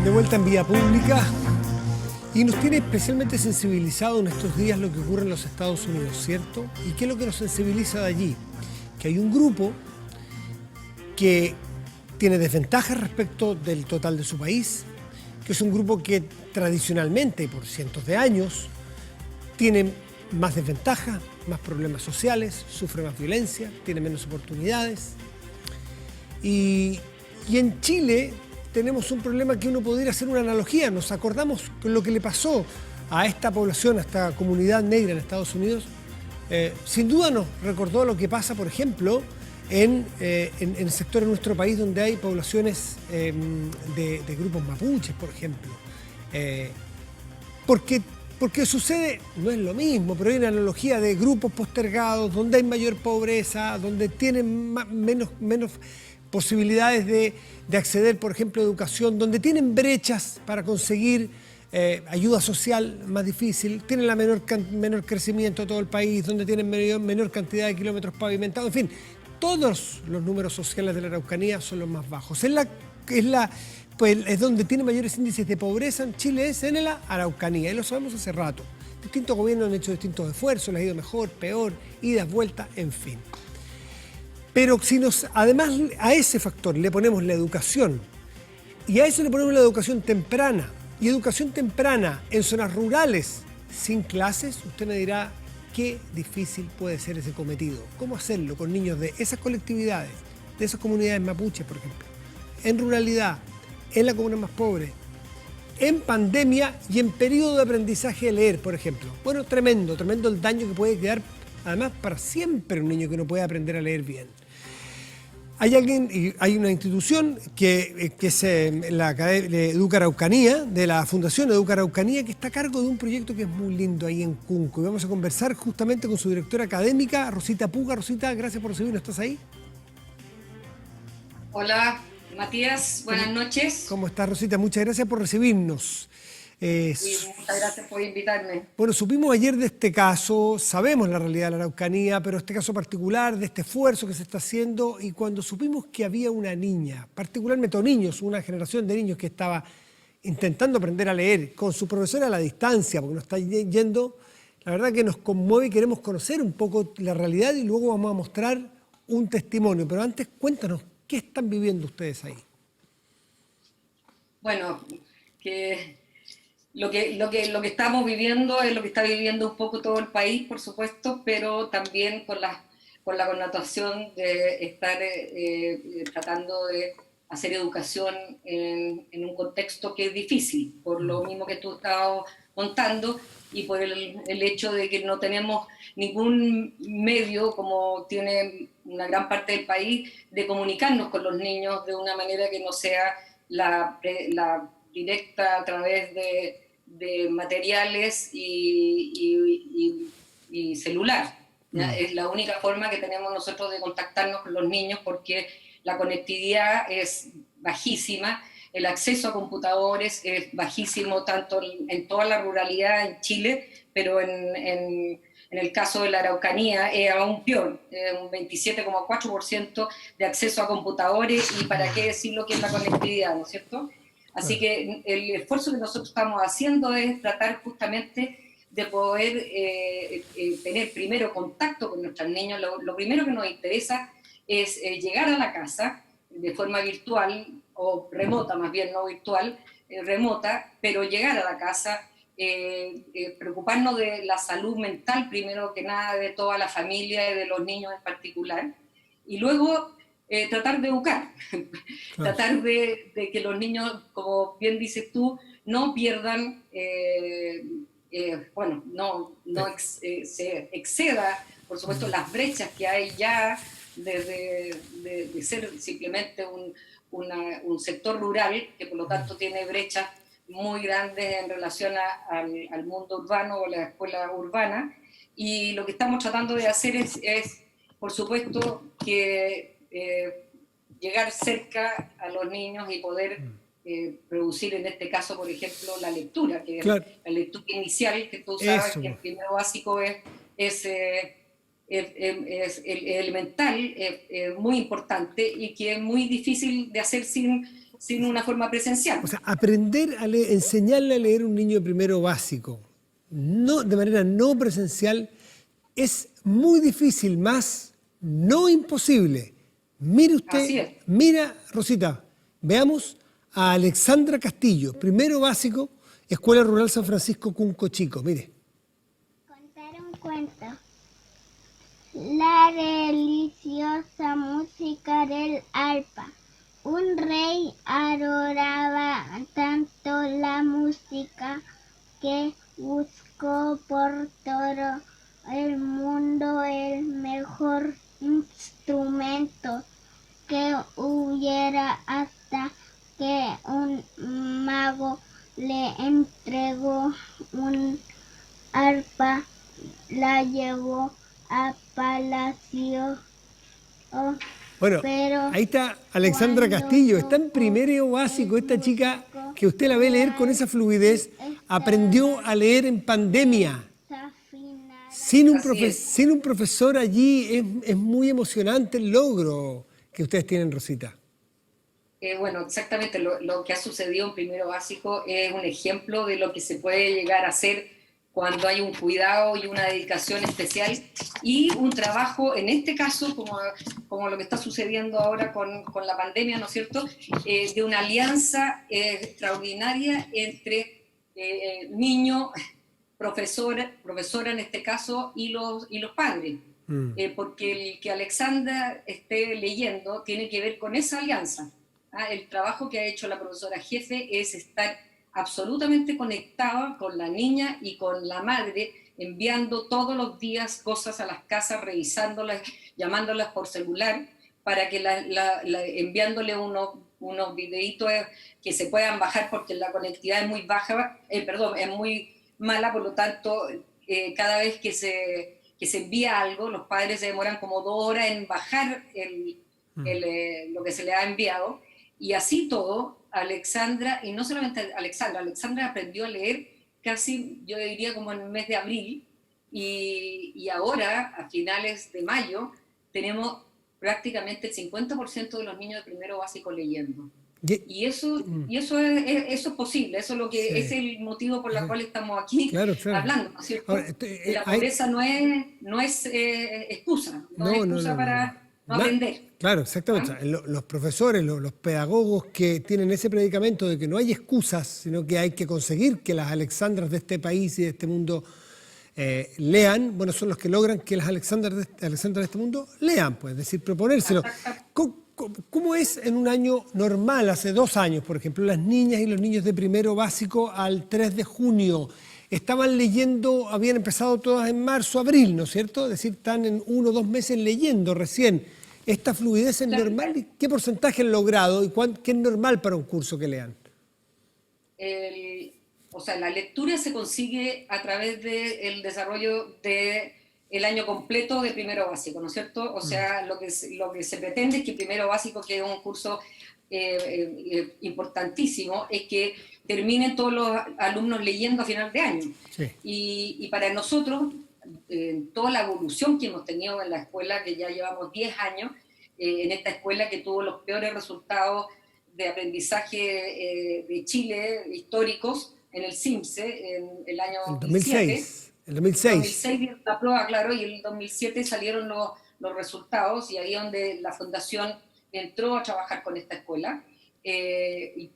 De vuelta en vía pública y nos tiene especialmente sensibilizado en estos días lo que ocurre en los Estados Unidos, ¿cierto? ¿Y qué es lo que nos sensibiliza de allí? Que hay un grupo que tiene desventajas respecto del total de su país, que es un grupo que tradicionalmente, por cientos de años, tiene más desventajas, más problemas sociales, sufre más violencia, tiene menos oportunidades. Y en Chile tenemos un problema que uno podría hacer una analogía. Nos acordamos con lo que le pasó a esta población, a esta comunidad negra en Estados Unidos. Sin duda nos recordó lo que pasa, por ejemplo, en sectores de nuestro país donde hay poblaciones de grupos mapuches, por ejemplo. Porque sucede, no es lo mismo, pero hay una analogía de grupos postergados, donde hay mayor pobreza, donde tienen menos posibilidades de acceder, por ejemplo, a educación, donde tienen brechas para conseguir ayuda social más difícil, tienen la menor crecimiento de todo el país, donde tienen menor cantidad de kilómetros pavimentados, en fin, todos los números sociales de la Araucanía son los más bajos. Es donde tiene mayores índices de pobreza en Chile, es en la Araucanía, y lo sabemos hace rato. Distintos gobiernos han hecho distintos esfuerzos, les ha ido mejor, peor, idas, vueltas, en fin. Pero si además a ese factor le ponemos la educación, y a eso le ponemos la educación temprana, y educación temprana en zonas rurales sin clases, usted me dirá qué difícil puede ser ese cometido. ¿Cómo hacerlo con niños de esas colectividades, de esas comunidades mapuches, por ejemplo, en ruralidad, en la comuna más pobre, en pandemia y en periodo de aprendizaje de leer, por ejemplo? Bueno, tremendo el daño que puede quedar, además, para siempre un niño que no puede aprender a leer bien. Hay una institución que es la Educa Araucanía, de la Fundación Educa Araucanía, que está a cargo de un proyecto que es muy lindo ahí en Cunco. Y vamos a conversar justamente con su directora académica, Rosita Puga. Rosita, gracias por recibirnos. ¿Estás ahí? Hola, Matías. Buenas noches. ¿Cómo estás, Rosita? Muchas gracias por recibirnos. Y muchas gracias por invitarme. Bueno, supimos ayer de este caso, sabemos la realidad de la Araucanía, pero este caso particular, de este esfuerzo que se está haciendo, y cuando supimos que había una niña, particularmente niños, una generación de niños que estaba intentando aprender a leer con su profesora a la distancia, porque no está yendo, la verdad que nos conmueve y queremos conocer un poco la realidad y luego vamos a mostrar un testimonio. Pero antes, cuéntanos, ¿qué están viviendo ustedes ahí? Bueno, Lo que estamos viviendo es lo que está viviendo un poco todo el país, por supuesto, pero también con la connotación de estar tratando de hacer educación en un contexto que es difícil, por lo mismo que tú estabas contando y por el hecho de que no tenemos ningún medio, como tiene una gran parte del país, de comunicarnos con los niños de una manera que no sea la directa a través de materiales y celular. Es la única forma que tenemos nosotros de contactarnos con los niños, porque la conectividad es bajísima, el acceso a computadores es bajísimo, tanto en toda la ruralidad en Chile, pero en el caso de la Araucanía es aún peor, un 27,4% de acceso a computadores, y para qué decir lo que es la conectividad, ¿no es cierto? Así que el esfuerzo que nosotros estamos haciendo es tratar justamente de poder tener primero contacto con nuestros niños. Lo primero que nos interesa es llegar a la casa de forma virtual, o remota más bien, no virtual, remota, pero llegar a la casa, preocuparnos de la salud mental, primero que nada, de toda la familia y de los niños en particular, y luego tratar de educar, Claro. tratar de que los niños, como bien dices tú, no pierdan, se exceda, por supuesto, las brechas que hay ya de ser simplemente un sector rural, que por lo tanto tiene brechas muy grandes en relación al mundo urbano o la escuela urbana. Y lo que estamos tratando de hacer es por supuesto, que llegar cerca a los niños y poder producir, en este caso, por ejemplo, la lectura, que Claro. es la lectura inicial, que tú sabes Eso. que el primero básico es elemental, muy importante, y que es muy difícil de hacer sin sin una forma presencial. O sea, aprender a leer, enseñarle a leer a un niño de primero básico, no, de manera no presencial, es muy difícil, más no imposible. Mire Así usted, es. mira, Rosita, veamos a Alexandra Castillo, primero básico, Escuela Rural San Francisco Cunco Chico, mire. Contar un cuento. La deliciosa música del arpa. Un rey adoraba tanto la música que buscó por todo el mundo el mejor instrumento que hubiera hasta que un mago le entregó un arpa, la llevó a palacio. Bueno, Pero ahí está Alexandra Castillo, está en primero básico, esta chica que usted la ve leer con esa fluidez, aprendió a leer en pandemia. Sin un profesor allí es muy emocionante el logro que ustedes tienen, Rosita. Bueno, exactamente lo que ha sucedido en primero básico es un ejemplo de lo que se puede llegar a hacer cuando hay un cuidado y una dedicación especial y un trabajo, en este caso, como lo que está sucediendo ahora con la pandemia, ¿no es cierto?, de una alianza extraordinaria entre niño, profesora en este caso, y los padres. Porque el que Alexandra esté leyendo tiene que ver con esa alianza. El trabajo que ha hecho la profesora jefe es estar absolutamente conectada con la niña y con la madre, enviando todos los días cosas a las casas, revisándolas, llamándolas por celular, para que enviándole unos videitos que se puedan bajar porque la conectividad es muy baja, es muy mala, por lo tanto, cada vez que se envía algo, los padres se demoran como 2 horas en bajar lo que se le ha enviado, y así todo, Alexandra, y no solamente Alexandra aprendió a leer casi, yo diría, como en el mes de abril, y ahora, a finales de mayo, tenemos prácticamente el 50% de los niños de primero básico leyendo. Y eso es posible, eso es lo que es el motivo por el cual estamos aquí hablando, ¿no es cierto? Ahora, la pobreza no es excusa, no es excusa para no aprender. Claro, exactamente. Los profesores, los pedagogos que tienen ese predicamento de que no hay excusas, sino que hay que conseguir que las Alexandras de este país y de este mundo lean, bueno, son los que logran que las Alexandras de este mundo lean, pues, es decir, proponérselo. ¿Cómo es en un año normal, hace 2 años, por ejemplo, las niñas y los niños de primero básico al 3 de junio? Estaban leyendo, habían empezado todas en marzo, abril, ¿no es cierto? Es decir, están en 1 o 2 meses leyendo recién. ¿Esta fluidez es normal? ¿Qué porcentaje han logrado y qué es normal para un curso que lean? La lectura se consigue a través del desarrollo del año completo de primero básico, ¿no es cierto? O sea, lo que se pretende es que primero básico, que es un curso importantísimo, es que terminen todos los alumnos leyendo a final de año. Sí. Y para nosotros, toda la evolución que hemos tenido en la escuela, que ya llevamos 10 años, en esta escuela que tuvo los peores resultados de aprendizaje de Chile históricos en el CIMSE en el año 2006. El 2006 dio la prueba, claro, y en el 2007 salieron los resultados, y ahí es donde la fundación entró a trabajar con esta escuela. Y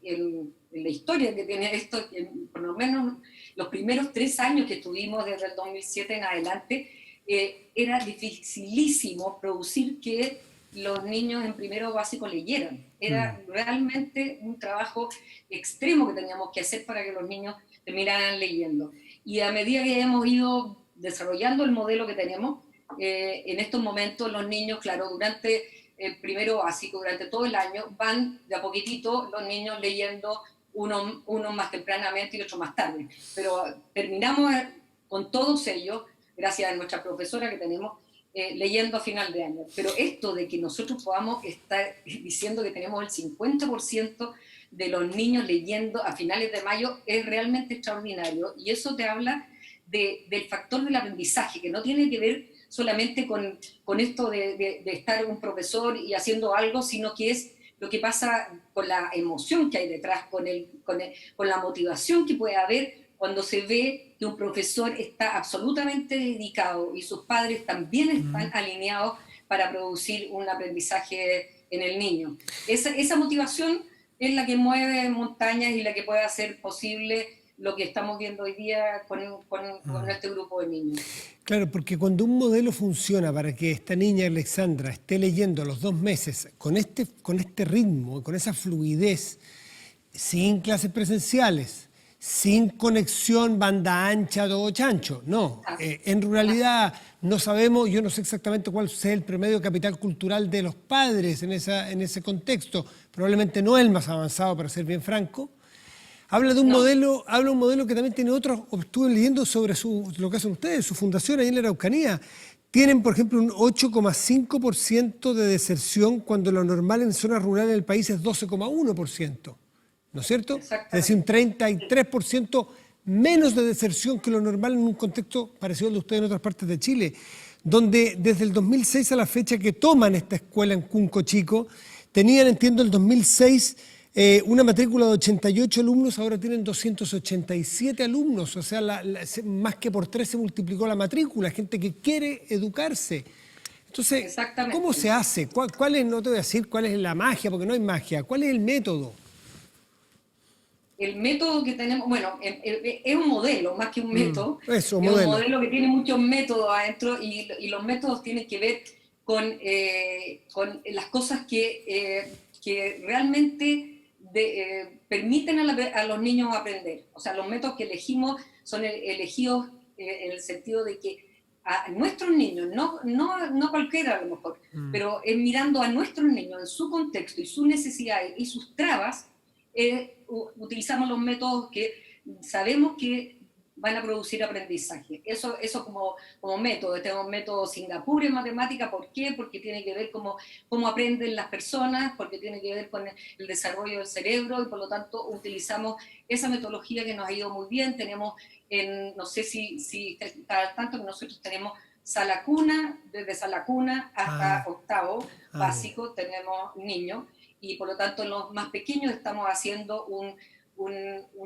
en la historia que tiene esto, por lo menos los primeros 3 años que estuvimos desde el 2007 en adelante, era dificilísimo producir que los niños en primero básico leyeran. Era realmente un trabajo extremo que teníamos que hacer para que los niños terminaran leyendo. Y a medida que hemos ido desarrollando el modelo que tenemos, en estos momentos los niños, claro, durante el primero básico, durante todo el año, van de a poquitito los niños leyendo, uno más tempranamente y otro más tarde. Pero terminamos con todos ellos, gracias a nuestra profesora que tenemos, leyendo a final de año. Pero esto de que nosotros podamos estar diciendo que tenemos el 50% de los niños leyendo a finales de mayo es realmente extraordinario, y eso te habla del factor del aprendizaje, que no tiene que ver solamente con esto de estar un profesor y haciendo algo, sino que es lo que pasa con la emoción que hay detrás, con la motivación que puede haber cuando se ve que un profesor está absolutamente dedicado y sus padres también están alineados para producir un aprendizaje en el niño. Esa motivación es la que mueve montañas y la que puede hacer posible lo que estamos viendo hoy día con este grupo de niños. Claro, porque cuando un modelo funciona para que esta niña Alexandra esté leyendo a los 2 meses con este ritmo, con esa fluidez, sin clases presenciales, sin conexión banda ancha, todo chancho, no. En ruralidad no sabemos, yo no sé exactamente cuál sea el promedio de capital cultural de los padres en ese contexto, probablemente no el más avanzado, para ser bien franco. Habla de un modelo que también tiene otros, estuve leyendo sobre lo que hacen ustedes, su fundación ahí en la Araucanía. Tienen, por ejemplo, un 8,5% de deserción cuando lo normal en zonas rurales del país es 12,1%. ¿No es cierto? Es decir, un 33% menos de deserción que lo normal en un contexto parecido al de ustedes en otras partes de Chile, donde desde el 2006 a la fecha que toman esta escuela en Cunco Chico, tenían, entiendo, el 2006 una matrícula de 88 alumnos, ahora tienen 287 alumnos, o sea, más que por 3 se multiplicó la matrícula, gente que quiere educarse. Entonces, ¿cómo se hace? ¿Cuál es, no te voy a decir cuál es la magia, porque no hay magia, cuál es el método? El método que tenemos, bueno, es un modelo más que un método. Eso, es un modelo que tiene muchos métodos adentro y los métodos tienen que ver con las cosas que realmente permiten a los niños aprender. O sea, los métodos que elegimos son elegidos en el sentido de que a nuestros niños, no cualquiera a lo mejor, pero mirando a nuestros niños en su contexto y sus necesidades y sus trabas, utilizamos los métodos que sabemos que van a producir aprendizaje. Eso como método. Tenemos método Singapur en matemática. ¿Por qué? Porque tiene que ver cómo aprenden las personas, porque tiene que ver con el desarrollo del cerebro y por lo tanto utilizamos esa metodología que nos ha ido muy bien. Tenemos, no sé si está al tanto, que nosotros tenemos sala cuna, desde sala cuna hasta octavo básico tenemos niños y por lo tanto en los más pequeños estamos haciendo un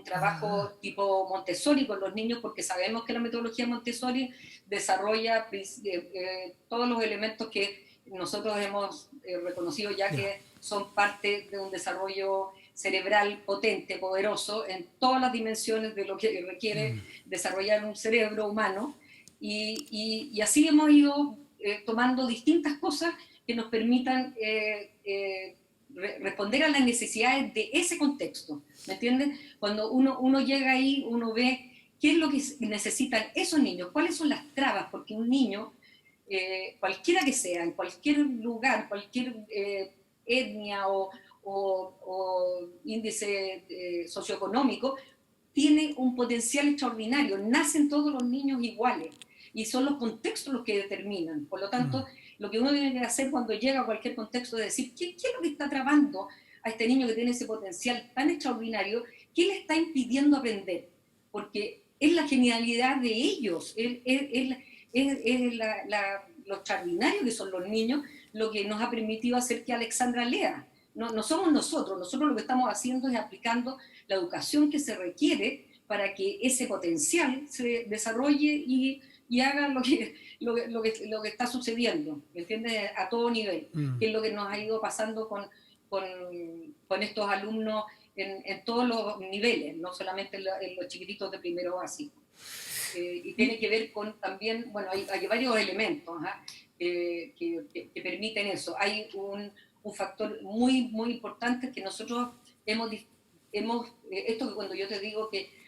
trabajo tipo Montessori con los niños, porque sabemos que la metodología Montessori desarrolla todos los elementos que nosotros hemos reconocido ya que son parte de un desarrollo cerebral potente, poderoso, en todas las dimensiones de lo que requiere desarrollar un cerebro humano. Y así hemos ido tomando distintas cosas que nos permitan responder a las necesidades de ese contexto, ¿me entienden? Cuando uno llega ahí, uno ve qué es lo que necesitan esos niños, cuáles son las trabas, porque un niño, cualquiera que sea, en cualquier lugar, cualquier etnia o índice socioeconómico, tiene un potencial extraordinario, nacen todos los niños iguales, y son los contextos los que determinan, por lo tanto, lo que uno tiene que hacer cuando llega a cualquier contexto es decir, ¿qué es lo que está trabando a este niño que tiene ese potencial tan extraordinario? ¿Qué le está impidiendo aprender? Porque es la genialidad de ellos, lo extraordinario que son los niños, lo que nos ha permitido hacer que Alexandra lea. No somos nosotros lo que estamos haciendo es aplicando la educación que se requiere para que ese potencial se desarrolle y haga lo que está sucediendo, ¿me entiendes? A todo nivel, que es lo que nos ha ido pasando con estos alumnos en todos los niveles, no solamente en los chiquititos de primero básico. Y tiene que ver con también, bueno, hay varios elementos que permiten eso. Hay un factor muy, muy importante que nosotros hemos esto que cuando yo te digo que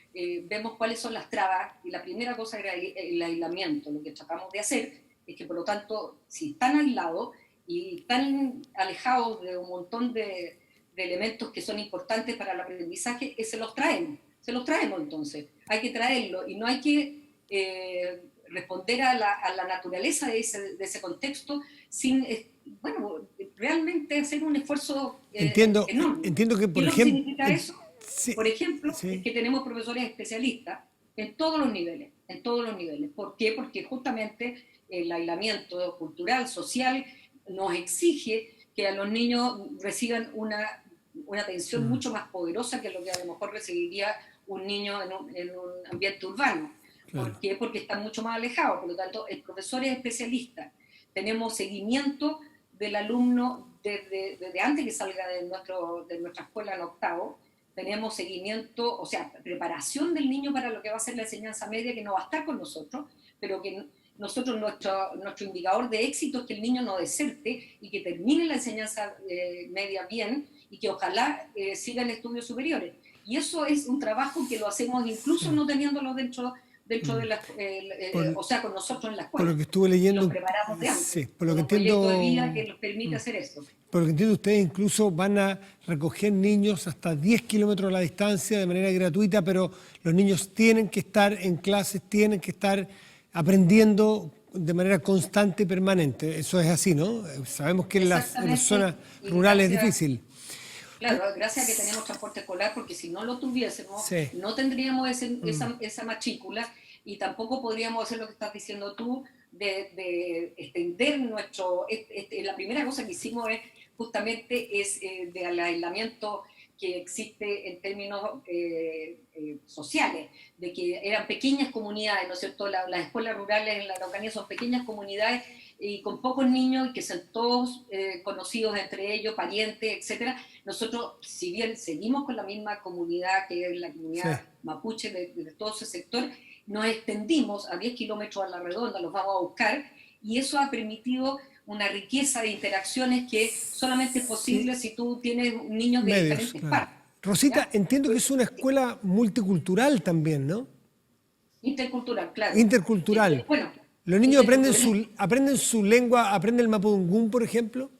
vemos cuáles son las trabas, y la primera cosa era el aislamiento. Lo que tratamos de hacer es que, por lo tanto, si están aislados y están alejados de un montón de elementos que son importantes para el aprendizaje, se los traemos entonces. Hay que traerlo y no hay que responder a la naturaleza de ese contexto sin, realmente hacer un esfuerzo enorme. Entiendo que, por ¿Qué ejemplo... significa eso? Sí, por ejemplo, sí. es que tenemos profesores especialistas en todos los niveles. ¿Por qué? Porque justamente el aislamiento cultural, social, nos exige que a los niños reciban una atención mucho más poderosa que lo que a lo mejor recibiría un niño en un ambiente urbano. Claro. ¿Por qué? Porque están mucho más alejados. Por lo tanto, el profesor es especialista. Tenemos seguimiento del alumno desde antes que salga de nuestra escuela en octavo. Tenemos seguimiento, o sea, preparación del niño para lo que va a ser la enseñanza media, que no va a estar con nosotros, pero que nosotros, nuestro indicador de éxito es que el niño no deserte y que termine la enseñanza media bien y que ojalá siga en estudios superiores. Y eso es un trabajo que lo hacemos incluso no teniéndolo dentro de la, o sea, con nosotros en la escuela. Por lo que estuve leyendo, los preparamos de antes. sí, por lo que un proyecto de entiendo, vida que nos permite hacer esto. por lo que entiendo, ustedes incluso van a recoger niños hasta 10 kilómetros a la distancia de manera gratuita, pero los niños tienen que estar en clases, tienen que estar aprendiendo de manera constante y permanente. Eso es así, ¿no? Sabemos que en las zonas rurales es difícil. Claro, gracias a que tenemos transporte escolar, porque si no lo tuviésemos, sí, no tendríamos esa matrícula y tampoco podríamos hacer lo que estás diciendo tú, de extender la primera cosa que hicimos justamente del aislamiento que existe en términos sociales, de que eran pequeñas comunidades, ¿no es cierto? Las escuelas rurales en la Araucanía son pequeñas comunidades y con pocos niños y que son todos conocidos entre ellos, parientes, etcétera. Nosotros, si bien seguimos con la misma comunidad que es la comunidad mapuche de todo ese sector, nos extendimos a 10 kilómetros a la redonda, los vamos a buscar, y eso ha permitido una riqueza de interacciones que solamente es posible si tú tienes niños de diferentes partes. Rosita, entiendo que es una escuela multicultural también, ¿no? Intercultural, claro. Intercultural. Bueno, ¿Los niños aprenden su lengua, aprenden el mapudungún, por ejemplo?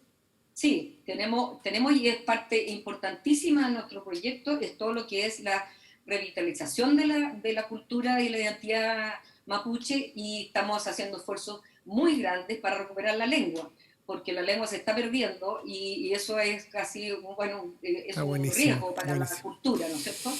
Sí, tenemos y es parte importantísima de nuestro proyecto, es todo lo que es la revitalización de la cultura y la identidad mapuche, y estamos haciendo esfuerzos muy grandes para recuperar la lengua, porque la lengua se está perdiendo y eso es casi, es un riesgo para la cultura, ¿no es cierto?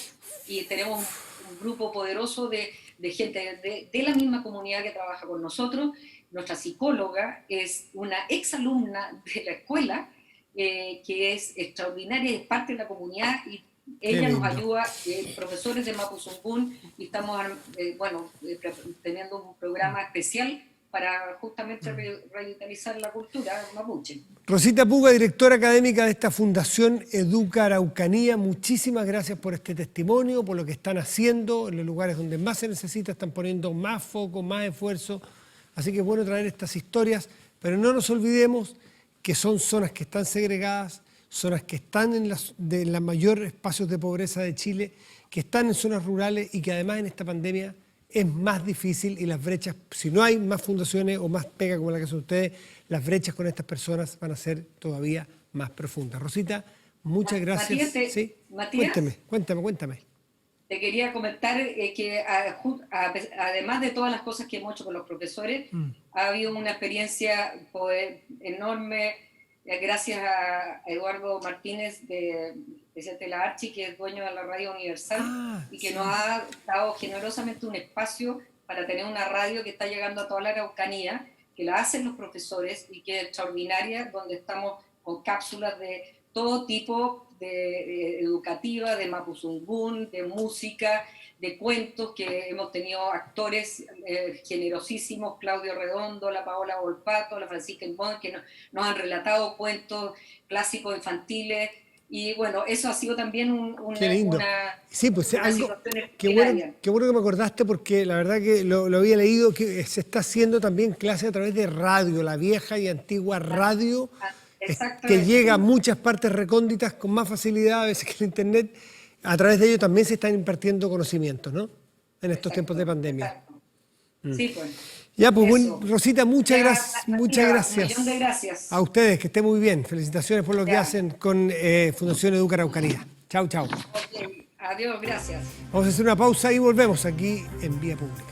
Y tenemos un grupo poderoso de gente de la misma comunidad que trabaja con nosotros. Nuestra psicóloga es una exalumna de la escuela, que es extraordinaria, es parte de la comunidad, y ella nos ayuda, profesores de Mapuzungún, y estamos teniendo un programa especial para justamente revitalizar la cultura mapuche. Rosita Puga, directora académica de esta Fundación Educa Araucanía, muchísimas gracias por este testimonio, por lo que están haciendo en los lugares donde más se necesita, están poniendo más foco, más esfuerzo, así que es bueno traer estas historias, pero no nos olvidemos que son zonas que están segregadas, zonas que están en los mayores espacios de pobreza de Chile, que están en zonas rurales y que además en esta pandemia es más difícil, y las brechas, si no hay más fundaciones o más pega como la que son ustedes, las brechas con estas personas van a ser todavía más profundas. Rosita, muchas gracias. ¿Sí? Matías, Cuéntame. Te quería comentar que además de todas las cosas que hemos hecho con los profesores, ha habido una experiencia enorme, gracias a Eduardo Martínez de la Archi, que es dueño de la Radio Universal, y que nos ha dado generosamente un espacio para tener una radio que está llegando a toda la Araucanía, que la hacen los profesores y que es extraordinaria, donde estamos con cápsulas de todo tipo, de educativa, de Mapuzungún, de música, de cuentos, que hemos tenido actores generosísimos, Claudio Redondo, la Paola Volpato, la Francisca Imbón, que nos han relatado cuentos clásicos infantiles. Y bueno, eso ha sido también qué lindo. Sí, pues algo, qué bueno que me acordaste, porque la verdad que lo había leído, que se está haciendo también clase a través de radio, la vieja y antigua radio, que llega a muchas partes recónditas con más facilidad a veces que el internet. A través de ello también se están impartiendo conocimientos, ¿no? En estos tiempos de pandemia. Sí, pues. Ya, pues, Rosita, muchas gracias. Un millón de gracias. A ustedes, que estén muy bien. Felicitaciones por lo que hacen con Fundación Educa Araucanía. Chau. Okay. Adiós, gracias. Vamos a hacer una pausa y volvemos aquí en Vía Pública.